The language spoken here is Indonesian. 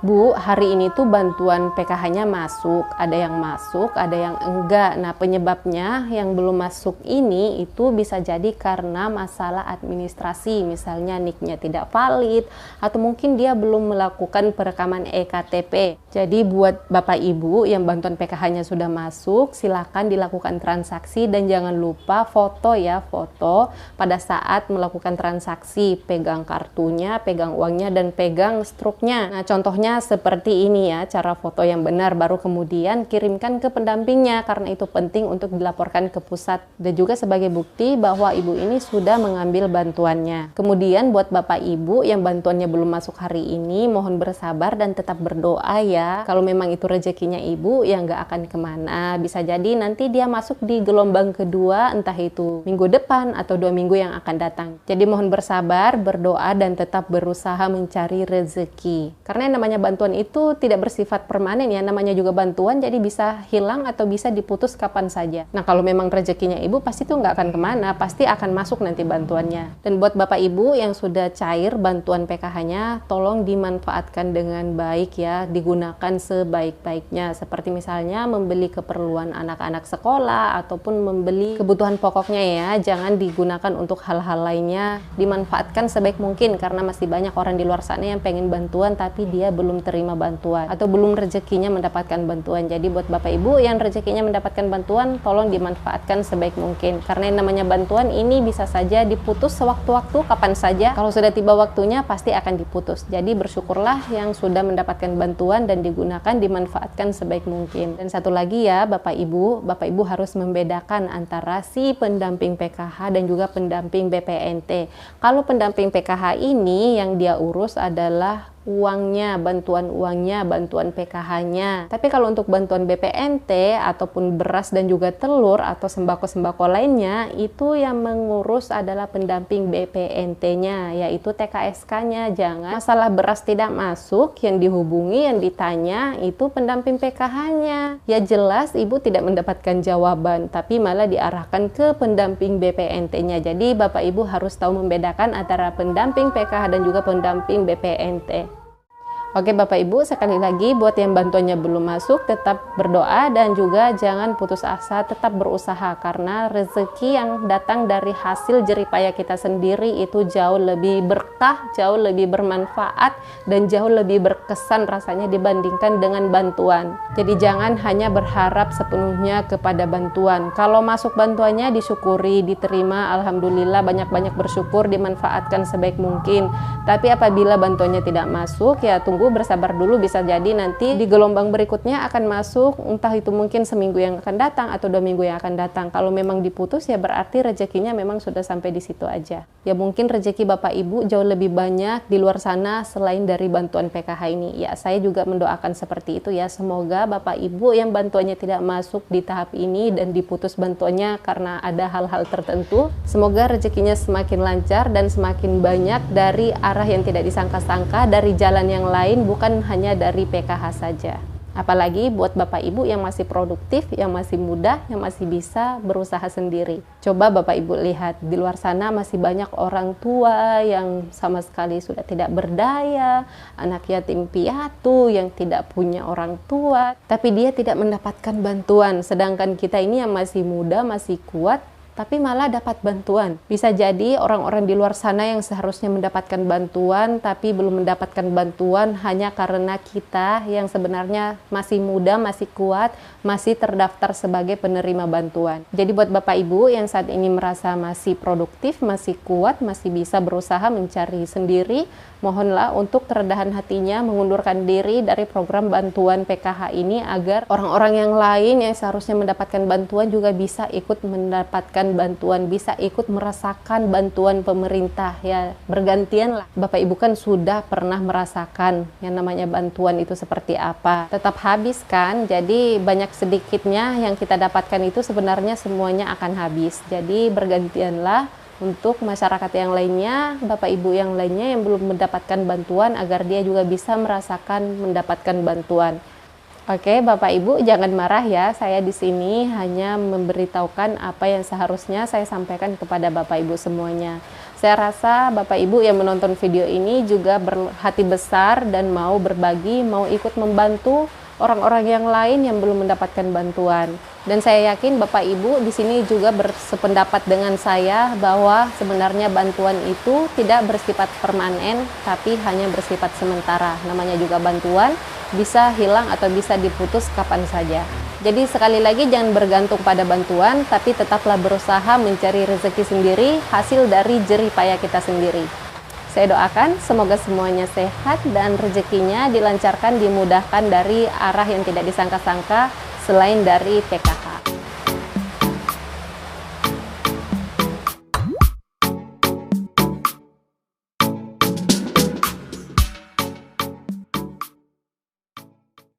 Bu, hari ini tuh bantuan PKH-nya masuk, ada yang masuk, ada yang enggak. Nah, penyebabnya yang belum masuk ini itu bisa jadi karena masalah administrasi, misalnya NIK-nya tidak valid, atau mungkin dia belum melakukan perekaman EKTP. Jadi buat Bapak Ibu yang bantuan PKH-nya sudah masuk, silakan dilakukan transaksi dan jangan lupa foto ya, foto pada saat melakukan transaksi, pegang kartunya, pegang uangnya, dan pegang struknya. Nah, contohnya seperti ini ya, cara foto yang benar, baru kemudian kirimkan ke pendampingnya karena itu penting untuk dilaporkan ke pusat dan juga sebagai bukti bahwa ibu ini sudah mengambil bantuannya. Kemudian buat Bapak Ibu yang bantuannya belum masuk hari ini, mohon bersabar dan tetap berdoa ya. Kalau memang itu rezekinya ibu yang nggak akan kemana, bisa jadi nanti dia masuk di gelombang kedua, entah itu minggu depan atau 2 minggu yang akan datang. Jadi mohon bersabar, berdoa dan tetap berusaha mencari rezeki. Karena yang namanya bantuan itu tidak bersifat permanen ya, namanya juga bantuan, jadi bisa hilang atau bisa diputus kapan saja. Nah, kalau memang rezekinya ibu pasti tuh nggak akan kemana, pasti akan masuk nanti bantuannya. Dan buat Bapak Ibu yang sudah cair bantuan PKH-nya, tolong dimanfaatkan dengan baik ya, digunakan sebaik-baiknya, seperti misalnya membeli keperluan anak-anak sekolah ataupun membeli kebutuhan pokoknya ya, jangan digunakan untuk hal-hal lainnya, dimanfaatkan sebaik mungkin karena masih banyak orang di luar sana yang pengen bantuan tapi dia belum terima bantuan atau belum rezekinya mendapatkan bantuan. Jadi buat Bapak Ibu yang rezekinya mendapatkan bantuan, tolong dimanfaatkan sebaik mungkin karena yang namanya bantuan ini bisa saja diputus sewaktu-waktu, kapan saja. Kalau sudah tiba waktunya pasti akan diputus. Jadi bersyukurlah yang sudah mendapatkan bantuan dan digunakan, dimanfaatkan sebaik mungkin. Dan satu lagi ya Bapak Ibu harus membedakan antara si pendamping PKH dan juga pendamping BPNT. Kalau pendamping PKH ini yang dia urus adalah uangnya, bantuan PKH-nya. Tapi kalau untuk bantuan BPNT ataupun beras dan juga telur atau sembako-sembako lainnya, itu yang mengurus adalah pendamping BPNT-nya, yaitu TKSK-nya. Jangan masalah beras tidak masuk, yang dihubungi, yang ditanya, itu pendamping PKH-nya. Ya jelas ibu tidak mendapatkan jawaban, tapi malah diarahkan ke pendamping BPNT-nya. Jadi Bapak Ibu harus tahu membedakan antara pendamping PKH dan juga pendamping BPNT. Oke Bapak Ibu, sekali lagi buat yang bantuannya belum masuk, tetap berdoa dan juga jangan putus asa, tetap berusaha karena rezeki yang datang dari hasil jeripaya kita sendiri itu jauh lebih berkah, jauh lebih bermanfaat dan jauh lebih berkesan rasanya dibandingkan dengan bantuan. Jadi jangan hanya berharap sepenuhnya kepada bantuan. Kalau masuk bantuannya disyukuri, diterima, alhamdulillah, banyak-banyak bersyukur, dimanfaatkan sebaik mungkin. Tapi apabila bantuannya tidak masuk, ya tunggu, bersabar dulu, bisa jadi nanti di gelombang berikutnya akan masuk, entah itu mungkin seminggu yang akan datang atau 2 minggu yang akan datang. Kalau memang diputus ya berarti rezekinya memang sudah sampai di situ aja. Ya mungkin rezeki Bapak Ibu jauh lebih banyak di luar sana selain dari bantuan PKH ini. Ya saya juga mendoakan seperti itu ya, semoga Bapak Ibu yang bantuannya tidak masuk di tahap ini dan diputus bantuannya karena ada hal-hal tertentu, semoga rezekinya semakin lancar dan semakin banyak dari arah yang tidak disangka-sangka, dari jalan yang lain, bukan hanya dari PKH saja. Apalagi buat Bapak Ibu yang masih produktif, yang masih muda, yang masih bisa berusaha sendiri. Coba Bapak Ibu lihat, di luar sana masih banyak orang tua yang sama sekali sudah tidak berdaya, anak yatim piatu yang tidak punya orang tua, tapi dia tidak mendapatkan bantuan. Sedangkan kita ini yang masih muda, masih kuat, tapi malah dapat bantuan. Bisa jadi orang-orang di luar sana yang seharusnya mendapatkan bantuan, tapi belum mendapatkan bantuan hanya karena kita yang sebenarnya masih muda, masih kuat, masih terdaftar sebagai penerima bantuan. Jadi buat Bapak Ibu yang saat ini merasa masih produktif, masih kuat, masih bisa berusaha mencari sendiri, mohonlah untuk kerendahan hatinya mengundurkan diri dari program bantuan PKH ini agar orang-orang yang lain yang seharusnya mendapatkan bantuan juga bisa ikut mendapatkan bantuan, bisa ikut merasakan bantuan pemerintah ya, bergantian lah. Bapak Ibu kan sudah pernah merasakan yang namanya bantuan itu seperti apa, tetap habis kan, jadi banyak sedikitnya yang kita dapatkan itu sebenarnya semuanya akan habis. Jadi bergantianlah untuk masyarakat yang lainnya, Bapak Ibu yang lainnya yang belum mendapatkan bantuan agar dia juga bisa merasakan mendapatkan bantuan. Oke, Bapak Ibu jangan marah ya, saya di sini hanya memberitahukan apa yang seharusnya saya sampaikan kepada Bapak Ibu semuanya. Saya rasa Bapak Ibu yang menonton video ini juga berhati besar dan mau berbagi, mau ikut membantu orang-orang yang lain yang belum mendapatkan bantuan. Dan saya yakin Bapak Ibu di sini juga bersependapat dengan saya bahwa sebenarnya bantuan itu tidak bersifat permanen, tapi hanya bersifat sementara. Namanya juga bantuan, bisa hilang atau bisa diputus kapan saja. Jadi sekali lagi jangan bergantung pada bantuan, tapi tetaplah berusaha mencari rezeki sendiri, hasil dari jerih payah kita sendiri. Saya doakan semoga semuanya sehat dan rezekinya dilancarkan, dimudahkan dari arah yang tidak disangka-sangka selain dari PKH.